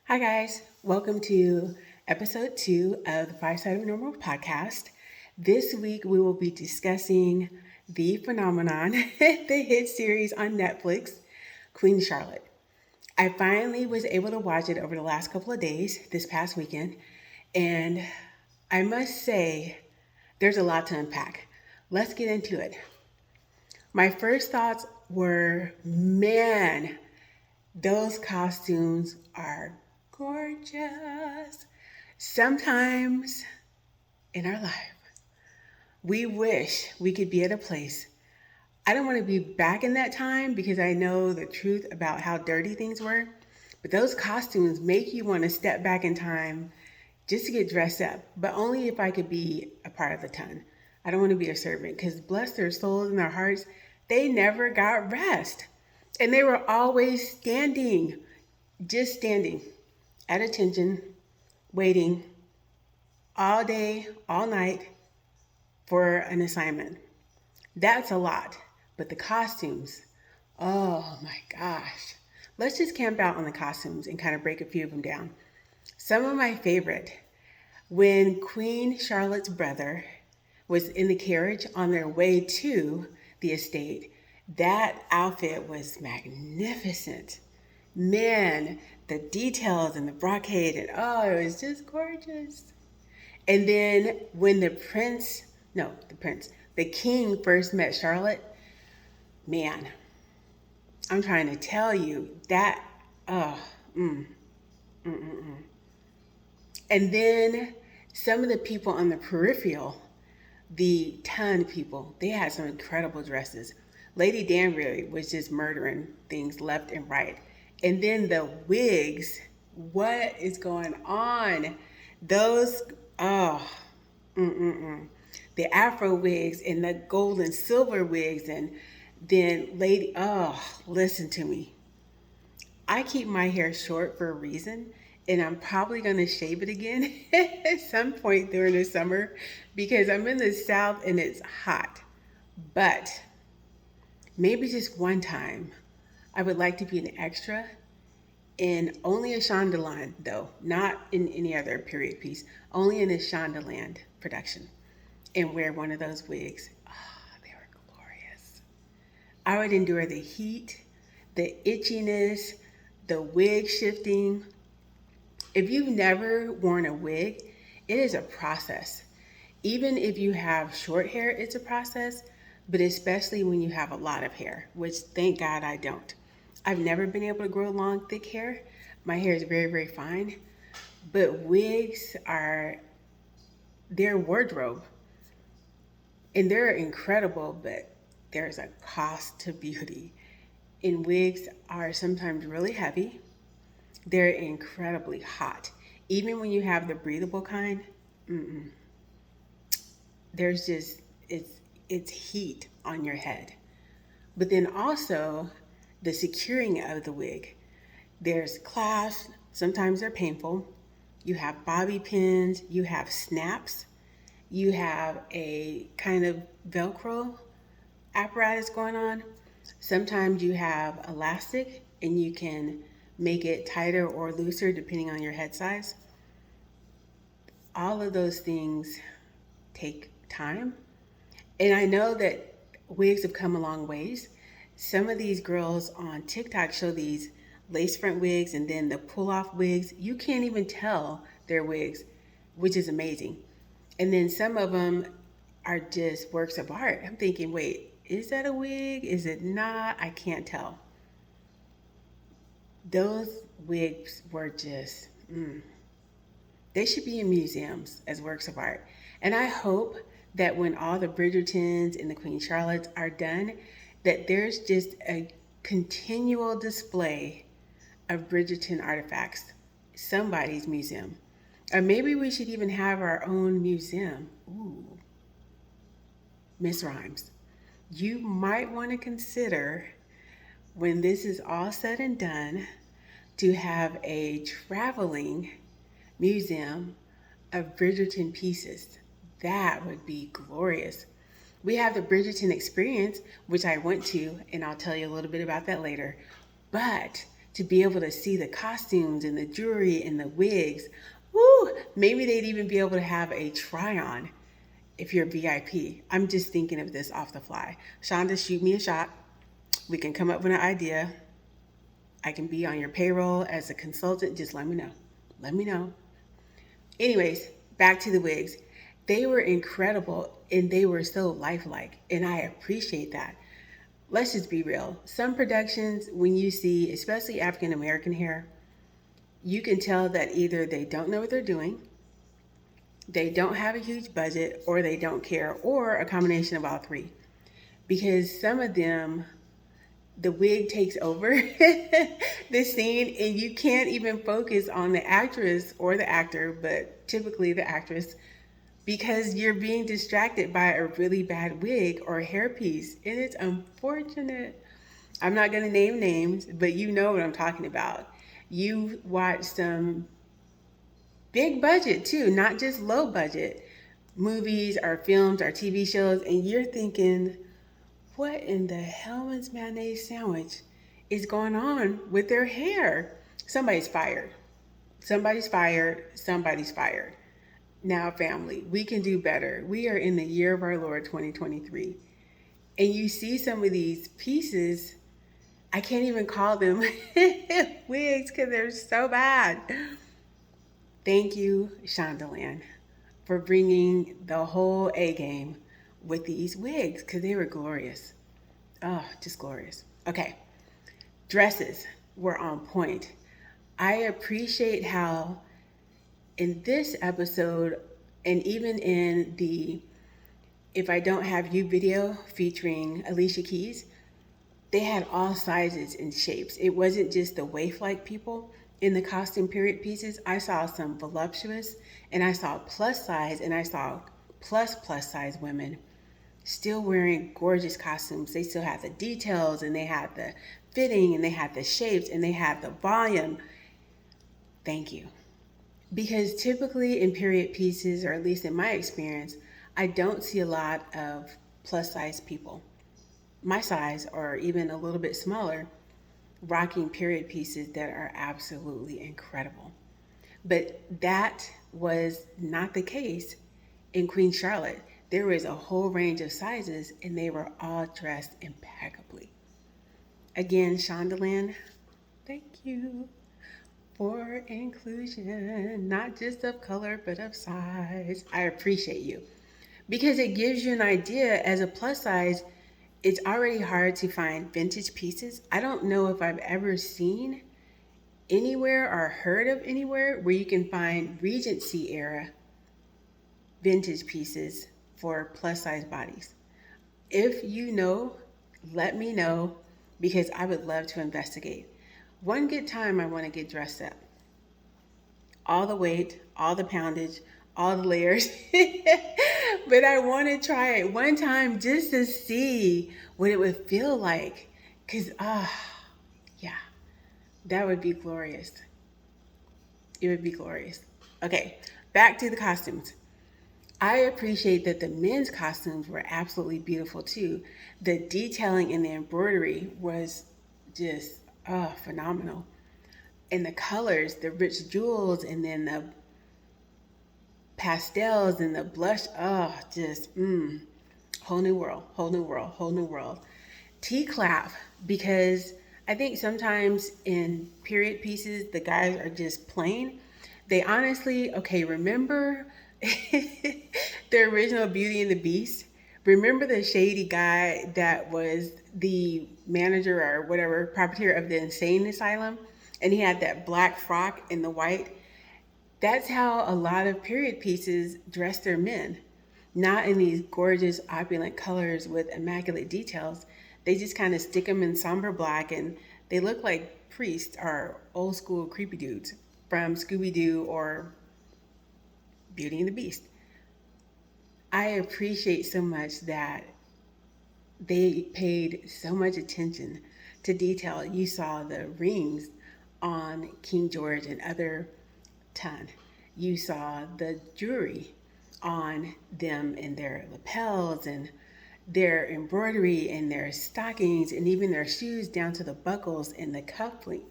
Hi, guys. Welcome to episode 2 of the Farr Side of Normal podcast. This week, we will be discussing the phenomenon, the hit series on Netflix, Queen Charlotte. I finally was able to watch it over the last couple of days, this past weekend, and I must say, there's a lot to unpack. Let's get into it. My first thoughts were, man, those costumes are gorgeous. Sometimes in our life, we wish we could be at a place. I don't want to be back in that time because I know the truth about how dirty things were. But those costumes make you want to step back in time just to get dressed up, but only if I could be a part of the ton. I don't want to be a servant because bless their souls and their hearts, they never got rest. And they were always standing, just standing at attention, waiting all day, all night for an assignment. That's a lot. But the costumes, oh my gosh. Let's just camp out on the costumes and kind of break a few of them down. Some of my favorite, when Queen Charlotte's brother was in the carriage on their way to the estate, that outfit was magnificent. Man, the details and the brocade, and oh, it was just gorgeous. And then when the king first met Charlotte, man, I'm trying to tell you that, oh, mm, mm, mm, mm. And then some of the people on the peripheral, the ton people, they had some incredible dresses. Lady Danbury was just murdering things left and right. And then the wigs, what is going on? Those, oh, the Afro wigs and the gold and silver wigs, and then listen to me. I keep my hair short for a reason, and I'm probably going to shave it again at some point during the summer because I'm in the South and it's hot. But maybe just one time, I would like to be an extra in only a Shondaland, though, not in any other period piece, only in a Shondaland production, and wear one of those wigs. Oh, they were glorious. I would endure the heat, the itchiness, the wig shifting. If you've never worn a wig, it is a process. Even if you have short hair, it's a process, but especially when you have a lot of hair, which thank God I don't. I've never been able to grow long, thick hair. My hair is very, very fine. But wigs are their wardrobe. And they're incredible, but there's a cost to beauty. And wigs are sometimes really heavy. They're incredibly hot. Even when you have the breathable kind, there's just, it's heat on your head. But then also the securing of the wig. There's clasps, sometimes they're painful. You have bobby pins, you have snaps, you have a kind of Velcro apparatus going on. Sometimes you have elastic and you can make it tighter or looser depending on your head size. All of those things take time. And I know that wigs have come a long ways. Some of these girls on TikTok show these lace front wigs and then the pull off wigs. You can't even tell they're wigs, which is amazing. And then some of them are just works of art. I'm thinking, wait, is that a wig? Is it not? I can't tell. Those wigs were just, they should be in museums as works of art. And I hope that when all the Bridgertons and the Queen Charlottes are done, that there's just a continual display of Bridgerton artifacts, somebody's museum. Or maybe we should even have our own museum. Ooh, Miss Rhymes. You might want to consider, when this is all said and done, to have a traveling museum of Bridgerton pieces. That would be glorious. We have the Bridgerton experience, which I went to, and I'll tell you a little bit about that later. But to be able to see the costumes and the jewelry and the wigs. Woo! Maybe they'd even be able to have a try on if you're VIP. I'm just thinking of this off the fly. Shonda, shoot me a shot. We can come up with an idea. I can be on your payroll as a consultant. Just let me know. Let me know. Anyways, back to the wigs. They were incredible and they were so lifelike, and I appreciate that. Let's just be real. Some productions, when you see, especially African American hair, you can tell that either they don't know what they're doing, they don't have a huge budget, or they don't care, or a combination of all three. Because some of them, the wig takes over the scene and you can't even focus on the actress or the actor, but typically the actress, because you're being distracted by a really bad wig or hairpiece. And it's unfortunate. I'm not going to name names, but you know what I'm talking about. You watch some big budget too, not just low budget movies or films or TV shows, and you're thinking, what in the Hellman's mayonnaise sandwich is going on with their hair? Somebody's fired. Somebody's fired. Somebody's fired. Now, family, we can do better. We are in the year of our Lord 2023. And you see some of these pieces, I can't even call them wigs because they're so bad. Thank you, Shondaland, for bringing the whole A game with these wigs because they were glorious. Oh, just glorious. Okay, dresses were on point. I appreciate how in this episode, and even in the If I Don't Have You video featuring Alicia Keys, they had all sizes and shapes. It wasn't just the waif-like people in the costume period pieces. I saw some voluptuous, and I saw plus size, and I saw plus size women still wearing gorgeous costumes. They still had the details, and they had the fitting, and they had the shapes, and they had the volume. Thank you. Because typically in period pieces, or at least in my experience, I don't see a lot of plus size people, my size or even a little bit smaller, rocking period pieces that are absolutely incredible. But that was not the case in Queen Charlotte. There was a whole range of sizes and they were all dressed impeccably. Again, Shondaland, thank you for inclusion, not just of color, but of size. I appreciate you because it gives you an idea. As a plus size, it's already hard to find vintage pieces. I don't know if I've ever seen anywhere or heard of anywhere where you can find Regency era vintage pieces for plus size bodies. If you know, let me know because I would love to investigate. One good time I want to get dressed up. All the weight, all the poundage, all the layers. But I want to try it one time just to see what it would feel like. Because, yeah, that would be glorious. It would be glorious. Okay, back to the costumes. I appreciate that the men's costumes were absolutely beautiful too. The detailing and the embroidery was just phenomenal. And the colors, the rich jewels, and then the pastels and the blush, whole new world, whole new world, whole new world. T-clap, because I think sometimes in period pieces, the guys are just plain. They honestly, okay, remember the original Beauty and the Beast? Remember the shady guy that was the manager or whatever, proprietor of the insane asylum? And he had that black frock and the white. That's how a lot of period pieces dress their men. Not in these gorgeous, opulent colors with immaculate details. They just kind of stick them in somber black and they look like priests or old school creepy dudes from Scooby-Doo or Beauty and the Beast. I appreciate so much that they paid so much attention to detail. You saw the rings on King George and other ton. You saw the jewelry on them and their lapels and their embroidery and their stockings and even their shoes down to the buckles and the cufflink.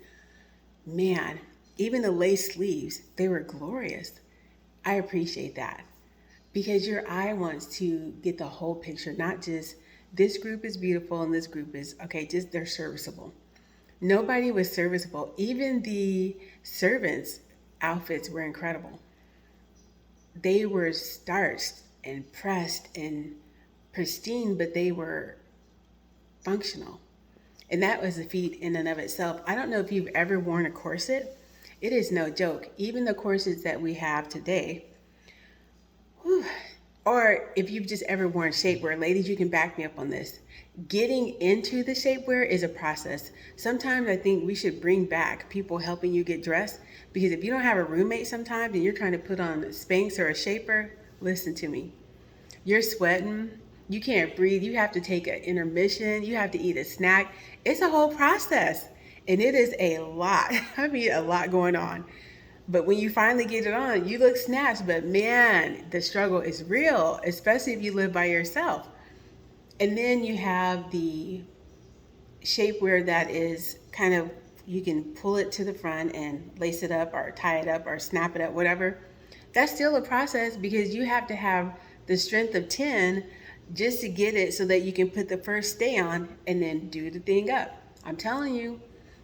Man, even the lace sleeves, they were glorious. I appreciate that because your eye wants to get the whole picture, not just this group is beautiful and this group is okay, just they're serviceable. Nobody was serviceable. Even the servants' outfits were incredible. They were starched and pressed and pristine, but they were functional. And that was a feat in and of itself. I don't know if you've ever worn a corset. It is no joke. Even the corsets that we have today, whew, or if you've just ever worn shapewear, ladies, you can back me up on this. Getting into the shapewear is a process. Sometimes I think we should bring back people helping you get dressed because if you don't have a roommate sometimes and you're trying to put on a Spanx or a shaper, listen to me. You're sweating, you can't breathe, you have to take an intermission, you have to eat a snack. It's a whole process and it is a lot. I mean, a lot going on. But when you finally get it on, you look snatched. But man, the struggle is real, especially if you live by yourself. And then you have the shapewear that is kind of, you can pull it to the front and lace it up or tie it up or snap it up, whatever. That's still a process because you have to have the strength of 10 just to get it so that you can put the first stay on and then do the thing up. I'm telling you,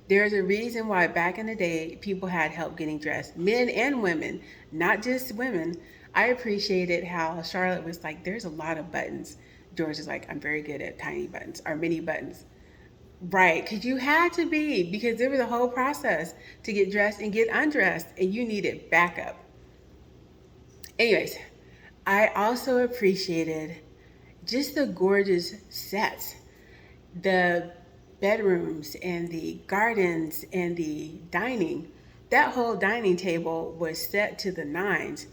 there's a reason why back in the day people had help getting dressed, men and women, not just women. I appreciated how Charlotte was like, there's a lot of buttons. George is like, I'm very good at tiny buttons or mini buttons. Right, because you had to be, because there was a whole process to get dressed and get undressed, and you needed backup. Anyways, I also appreciated just the gorgeous sets, the bedrooms and the gardens and the dining. That whole dining table was set to the nines.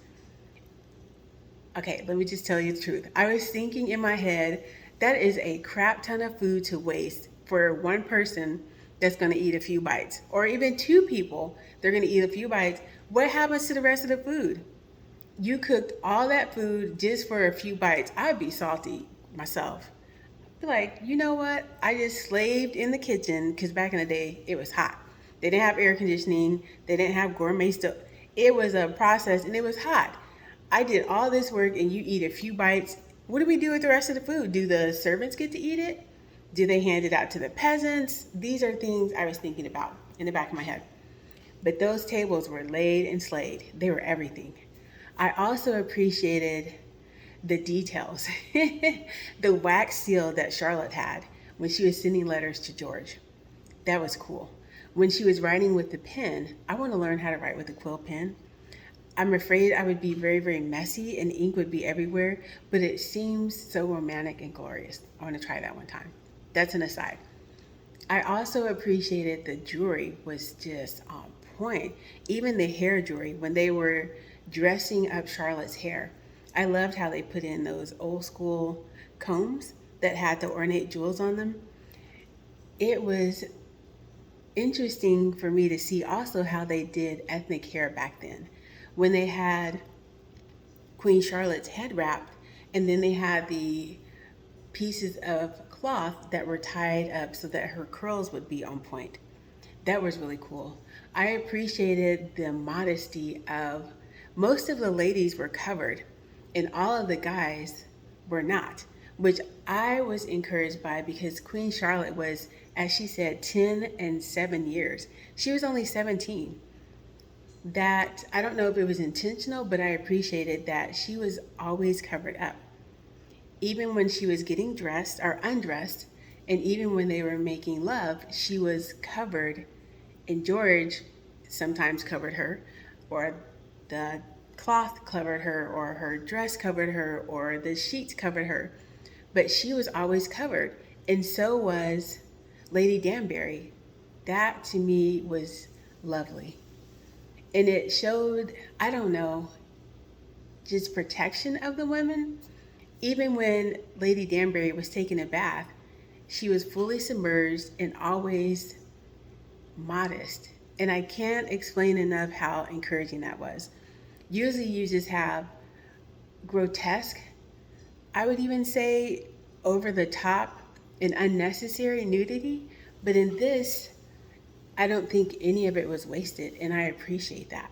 Okay, let me just tell you the truth. I was thinking in my head, that is a crap ton of food to waste for one person that's going to eat a few bites, or even two people, they're going to eat a few bites. What happens to the rest of the food? You cooked all that food just for a few bites. I'd be salty myself. Be like, you know what? I just slaved in the kitchen because back in the day it was hot. They didn't have air conditioning. They didn't have gourmet stuff. It was a process and it was hot. I did all this work and you eat a few bites. What do we do with the rest of the food? Do the servants get to eat it? Do they hand it out to the peasants? These are things I was thinking about in the back of my head. But those tables were laid and slayed. They were everything. I also appreciated the details. The wax seal that Charlotte had when she was sending letters to George. That was cool. When she was writing with the pen, I want to learn how to write with a quill pen. I'm afraid I would be very, very messy and ink would be everywhere, but it seems so romantic and glorious. I want to try that one time. That's an aside. I also appreciated the jewelry was just on point. Even the hair jewelry, when they were dressing up Charlotte's hair, I loved how they put in those old school combs that had the ornate jewels on them. It was interesting for me to see also how they did ethnic hair back then. When they had Queen Charlotte's head wrapped, and then they had the pieces of cloth that were tied up so that her curls would be on point. That was really cool. I appreciated the modesty of most of the ladies were covered and all of the guys were not, which I was encouraged by because Queen Charlotte was, as she said, 10 and 7 years. She was only 17. That, I don't know if it was intentional, but I appreciated that she was always covered up. Even when she was getting dressed or undressed, and even when they were making love, she was covered. And George sometimes covered her, or the cloth covered her, or her dress covered her, or the sheets covered her. But she was always covered. And so was Lady Danbury. That to me was lovely. And it showed, I don't know, just protection of the women. Even when Lady Danbury was taking a bath, she was fully submerged and always modest. And I can't explain enough how encouraging that was. Usually you just have grotesque, I would even say over the top and unnecessary nudity. But in this, I don't think any of it was wasted, and I appreciate that.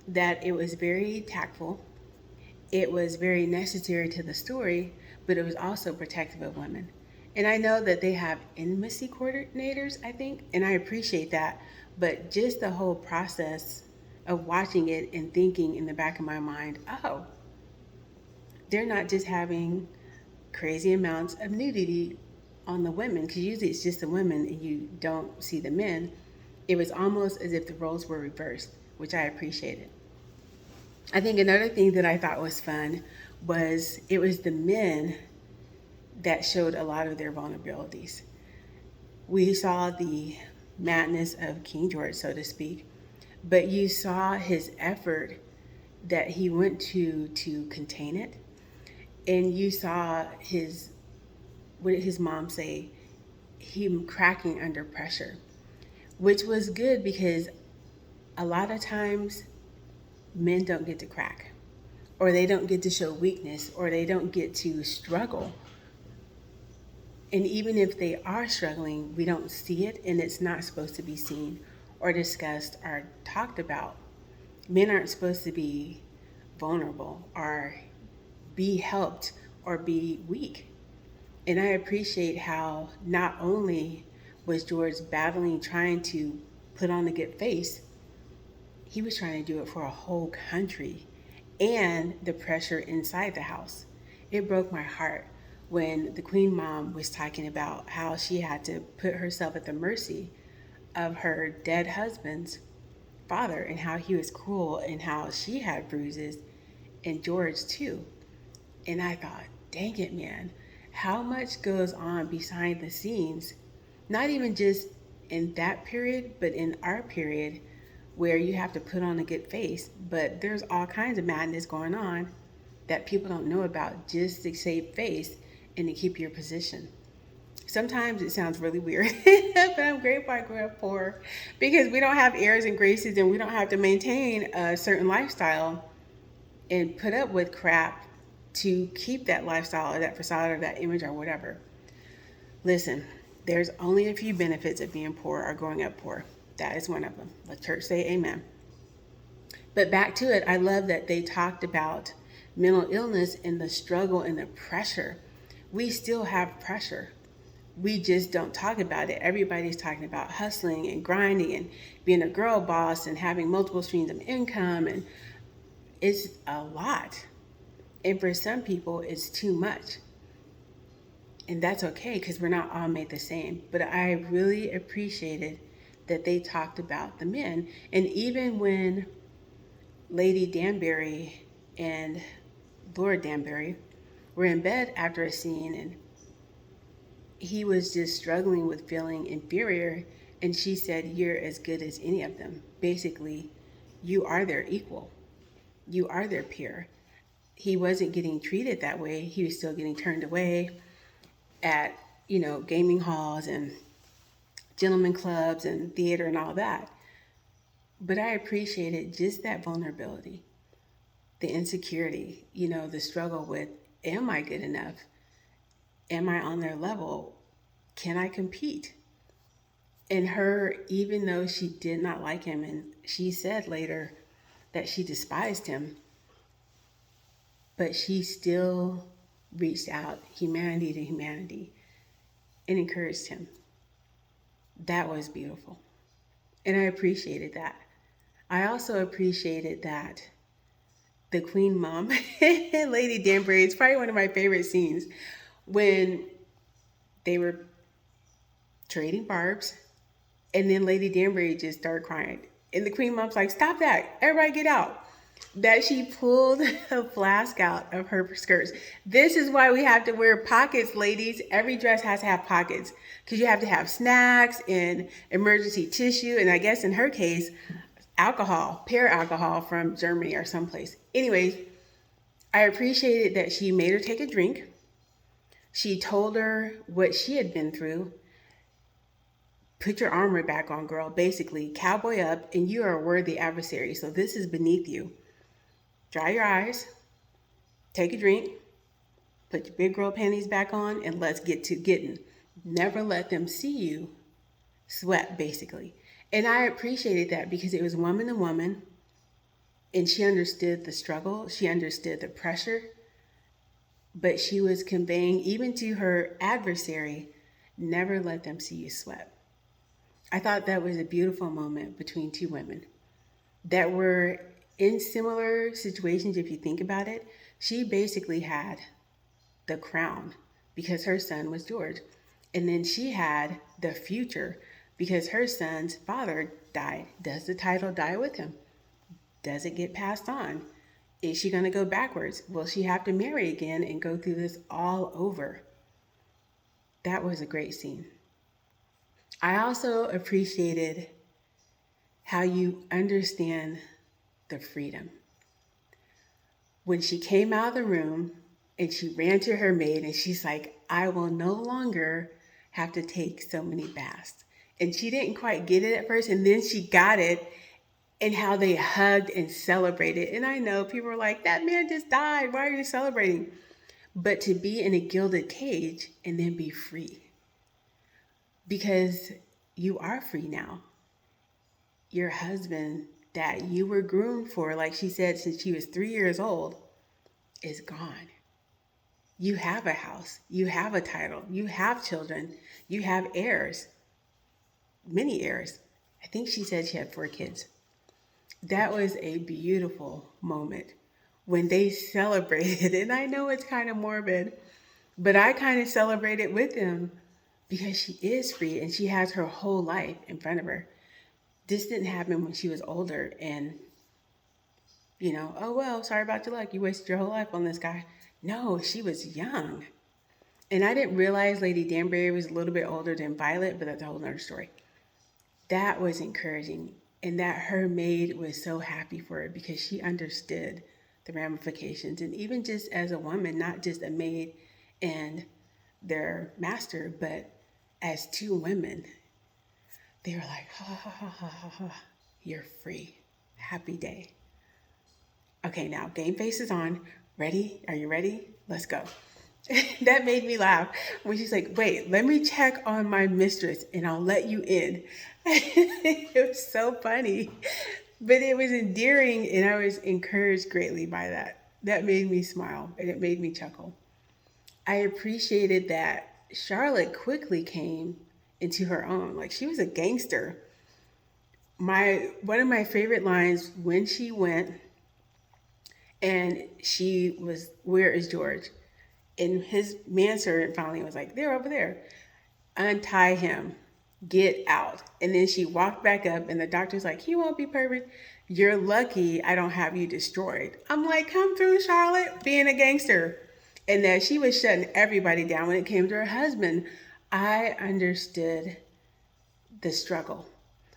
That it was very tactful, it was very necessary to the story, but it was also protective of women. And I know that they have intimacy coordinators, I think, and I appreciate that. But just the whole process of watching it and thinking in the back of my mind, oh, they're not just having crazy amounts of nudity on the women, because usually it's just the women and you don't see the men. It was almost as if the roles were reversed, which I appreciated. I think another thing that I thought was fun was it was the men that showed a lot of their vulnerabilities. We saw the madness of King George, so to speak, but you saw his effort that he went to contain it, and you saw his, what did his mom say, him cracking under pressure, which was good because a lot of times men don't get to crack, or they don't get to show weakness, or they don't get to struggle. And even if they are struggling, we don't see it, and it's not supposed to be seen or discussed or talked about. Men aren't supposed to be vulnerable or be helped or be weak. And I appreciate how not only was George battling, trying to put on a good face, he was trying to do it for a whole country and the pressure inside the house. It broke my heart when the Queen Mom was talking about how she had to put herself at the mercy of her dead husband's father and how he was cruel and how she had bruises and George too. And I thought, dang it, man, how much goes on behind the scenes, not even just in that period, but in our period where you have to put on a good face, but there's all kinds of madness going on that people don't know about just to save face and to keep your position. Sometimes it sounds really weird, but I'm grateful I grew up poor because we don't have airs and graces and we don't have to maintain a certain lifestyle and put up with crap to keep that lifestyle or that facade or that image or whatever. Listen, there's only a few benefits of being poor or growing up poor. That is one of them. Let church say amen. But back to it, I love that they talked about mental illness and the struggle and the pressure. We still have pressure. We just don't talk about it. Everybody's talking about hustling and grinding and being a girl boss and having multiple streams of income. And it's a lot. And for some people, it's too much. And that's okay because we're not all made the same. But I really appreciated that they talked about the men. And even when Lady Danbury and Lord Danbury were in bed after a scene and he was just struggling with feeling inferior, and she said, "You're as good as any of them." Basically, you are their equal. You are their peer. He wasn't getting treated that way. He was still getting turned away at, gaming halls and gentlemen clubs and theater and all that. But I appreciated just that vulnerability, the insecurity, the struggle with, am I good enough? Am I on their level? Can I compete? And her, even though she did not like him, and she said later that she despised him, but she still reached out, humanity to humanity, and encouraged him. That was beautiful. And I appreciated that. I also appreciated that the Queen Mom, Lady Danbury, it's probably one of my favorite scenes when they were trading barbs and then Lady Danbury just started crying. And the Queen Mom's like, "Stop that. Everybody get out." That she pulled a flask out of her skirts. This is why we have to wear pockets, ladies. Every dress has to have pockets because you have to have snacks and emergency tissue. And I guess in her case, alcohol, pear alcohol from Germany or someplace. Anyways, I appreciated that she made her take a drink. She told her what she had been through. Put your armor back on, girl. Basically, cowboy up, and you are a worthy adversary. So this is beneath you. Dry your eyes, take a drink, put your big girl panties back on, and let's get to getting. Never let them see you sweat, basically. And I appreciated that because it was woman to woman, and she understood the struggle, she understood the pressure, but she was conveying, even to her adversary, never let them see you sweat. I thought that was a beautiful moment between two women that were in similar situations. If you think about it, she basically had the crown because her son was George. And then she had the future because her son's father died. Does the title die with him? Does it get passed on? Is she going to go backwards? Will she have to marry again and go through this all over? That was a great scene. I also appreciated how you understand the freedom. When she came out of the room and she ran to her maid and she's like, I will no longer have to take so many baths. And she didn't quite get it at first, and then she got it, and how they hugged and celebrated. And I know people were like, that man just died. Why are you celebrating? But to be in a gilded cage and then be free, because you are free now. Your husband that you were groomed for, like she said, since she was 3 years old, is gone. You have a house, you have a title, you have children, you have heirs, many heirs. I think she said she had 4 kids. That was a beautiful moment when they celebrated. And I know it's kind of morbid, but I kind of celebrated with them because she is free and she has her whole life in front of her. This didn't happen when she was older and, oh, well, sorry about your luck. You wasted your whole life on this guy. No, she was young. And I didn't realize Lady Danbury was a little bit older than Violet, but that's a whole nother story. That was encouraging. And that her maid was so happy for her because she understood the ramifications. And even just as a woman, not just a maid and their master, but as two women, they were like, ha, ha, ha, ha, ha, ha. You're free. Happy day. Okay, now game face is on. Ready? Are you ready? Let's go. That made me laugh when she's like, wait, let me check on my mistress and I'll let you in. It was so funny, but it was endearing and I was encouraged greatly by that. That made me smile and it made me chuckle. I appreciated that Charlotte quickly came into her own. Like she was a gangster. One of my favorite lines when she went and she was, where is George? And his manservant finally was like, they're over there. Untie him. Get out. And then she walked back up and the doctor's like, he won't be perfect. You're lucky I don't have you destroyed. I'm like, come through, Charlotte, being a gangster. And that she was shutting everybody down when it came to her husband. I understood the struggle,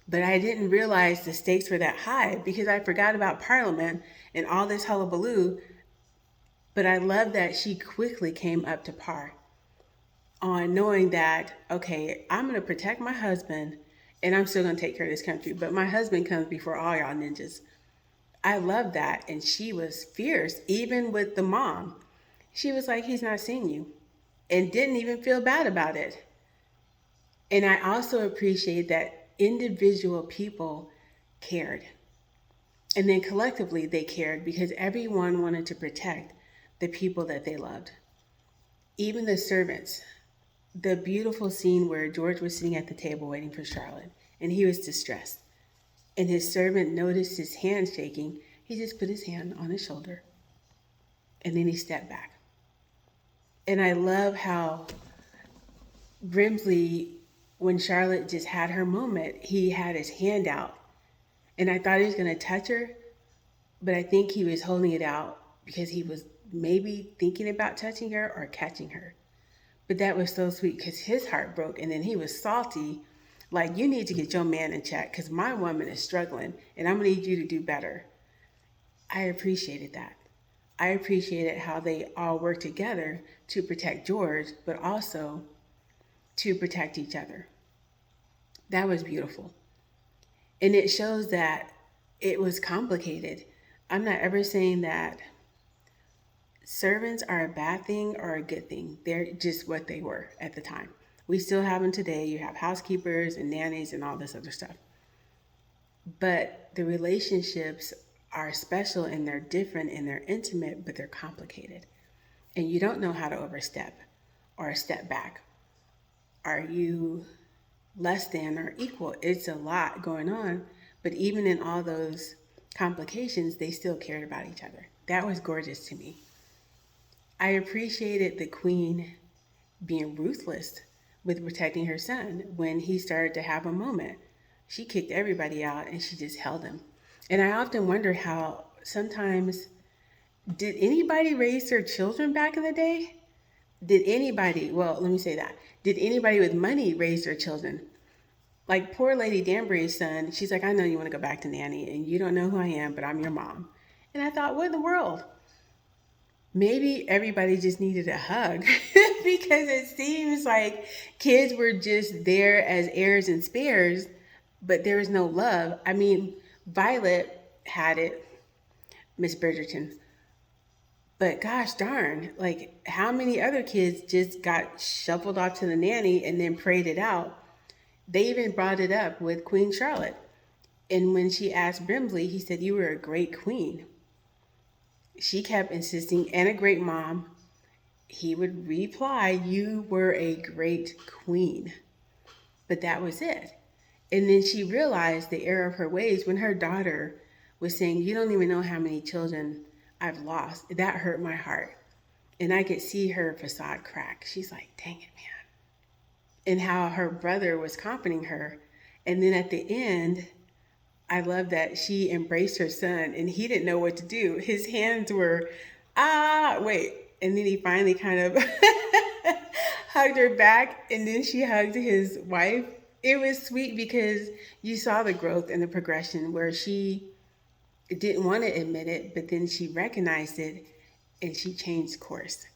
but I didn't realize the stakes were that high because I forgot about Parliament and all this hullabaloo. But I love that she quickly came up to par on knowing that, okay, I'm going to protect my husband and I'm still going to take care of this country. But my husband comes before all y'all ninjas. I love that. And she was fierce, even with the mom. She was like, he's not seeing you, and didn't even feel bad about it. And I also appreciate that individual people cared. And then collectively they cared because everyone wanted to protect the people that they loved. Even the servants. The beautiful scene where George was sitting at the table waiting for Charlotte and he was distressed. And his servant noticed his hand shaking. He just put his hand on his shoulder and then he stepped back. And I love how Brimsley, when Charlotte just had her moment, he had his hand out. And I thought he was going to touch her, but I think he was holding it out because he was maybe thinking about touching her or catching her. But that was so sweet because his heart broke and then he was salty. Like, you need to get your man in check because my woman is struggling and I'm going to need you to do better. I appreciated that. I appreciated how they all worked together to protect George, but also to protect each other. That was beautiful. And it shows that it was complicated. I'm not ever saying that servants are a bad thing or a good thing. They're just what they were at the time. We still have them today. You have housekeepers and nannies and all this other stuff. but the relationships are special and they're different and they're intimate, but they're complicated. And you don't know how to overstep or step back. Are you less than or equal? It's a lot going on. But even in all those complications, they still cared about each other. That was gorgeous to me. I appreciated the queen being ruthless with protecting her son when he started to have a moment. She kicked everybody out and she just held him. And I often wonder how sometimes, did anybody raise their children back in the day? Did anybody, well, let me say that. Did anybody with money raise their children? Like poor Lady Danbury's son, she's like, I know you want to go back to nanny and you don't know who I am, but I'm your mom. And I thought, what in the world? Maybe everybody just needed a hug because it seems like kids were just there as heirs and spares, but there was no love. I mean, Violet had it, Miss Bridgerton, but gosh darn, like how many other kids just got shuffled off to the nanny and then prayed it out? They even brought it up with Queen Charlotte. And when she asked Brimley, he said, you were a great queen. She kept insisting, and a great mom. He would reply, you were a great queen. But that was it. And then she realized the error of her ways when her daughter was saying, you don't even know how many children I've lost. That hurt my heart. And I could see her facade crack. She's like, dang it, man. And how her brother was comforting her. And then at the end, I love that she embraced her son and he didn't know what to do. His hands were, wait. And then he finally kind of hugged her back and then she hugged his wife. It was sweet because you saw the growth and the progression where she didn't want to admit it, but then she recognized it and she changed course.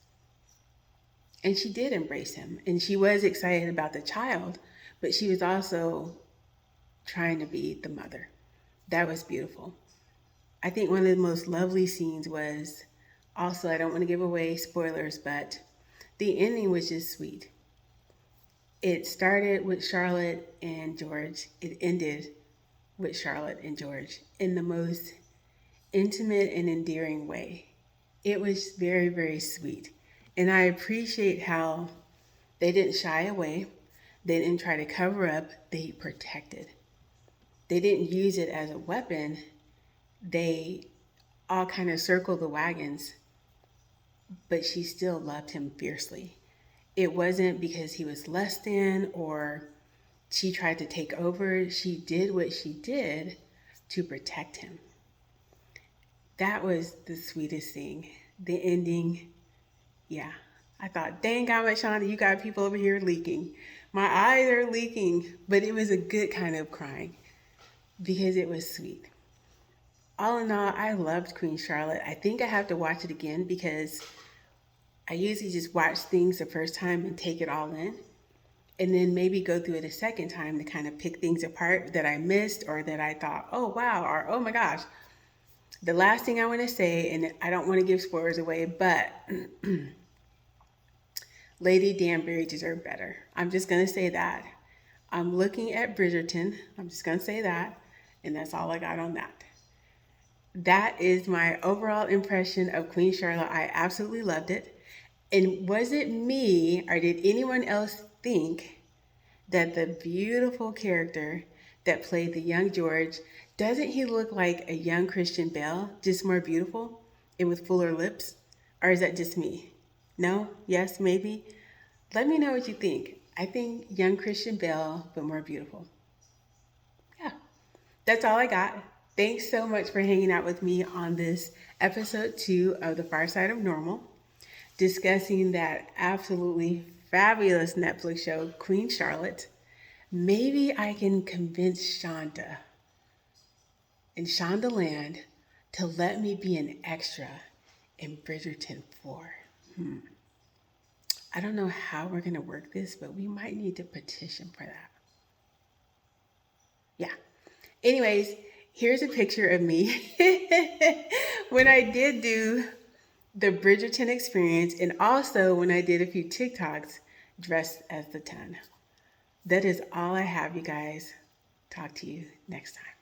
And she did embrace him. And she was excited about the child, but she was also trying to be the mother. That was beautiful. I think one of the most lovely scenes was also, I don't want to give away spoilers, but the ending was just sweet. It started with Charlotte and George. It ended with Charlotte and George in the most intimate and endearing way. It was very, very sweet. And I appreciate how they didn't shy away. They didn't try to cover up. They protected. They didn't use it as a weapon. They all kind of circled the wagons, but she still loved him fiercely. It wasn't because he was less than or she tried to take over. She did what she did to protect him. That was the sweetest thing. The ending, yeah. I thought, dang God, Shonda, you got people over here leaking. My eyes are leaking, but it was a good kind of crying because it was sweet. All in all, I loved Queen Charlotte. I think I have to watch it again because I usually just watch things the first time and take it all in. And then maybe go through it a second time to kind of pick things apart that I missed or that I thought, oh, wow, or oh my gosh. The last thing I want to say, and I don't want to give spoilers away, but Lady Danbury deserved better. I'm just going to say that. I'm looking at Bridgerton. I'm just going to say that. And that's all I got on that. That is my overall impression of Queen Charlotte. I absolutely loved it. And was it me or did anyone else think that the beautiful character that played the young George, doesn't he look like a young Christian Bale, just more beautiful and with fuller lips? Or is that just me? No? Yes? Maybe? Let me know what you think. I think young Christian Bale, but more beautiful. Yeah, that's all I got. Thanks so much for hanging out with me on this episode 2 of the Farr Side of Normal, discussing that absolutely fabulous Netflix show, Queen Charlotte. Maybe I can convince Shonda in Shondaland to let me be an extra in Bridgerton 4. I don't know how we're going to work this, but we might need to petition for that. Yeah. Anyways, here's a picture of me when I did do the Bridgerton experience and also when I did a few TikToks dressed as the 10. That is all I have, you guys. Talk to you next time.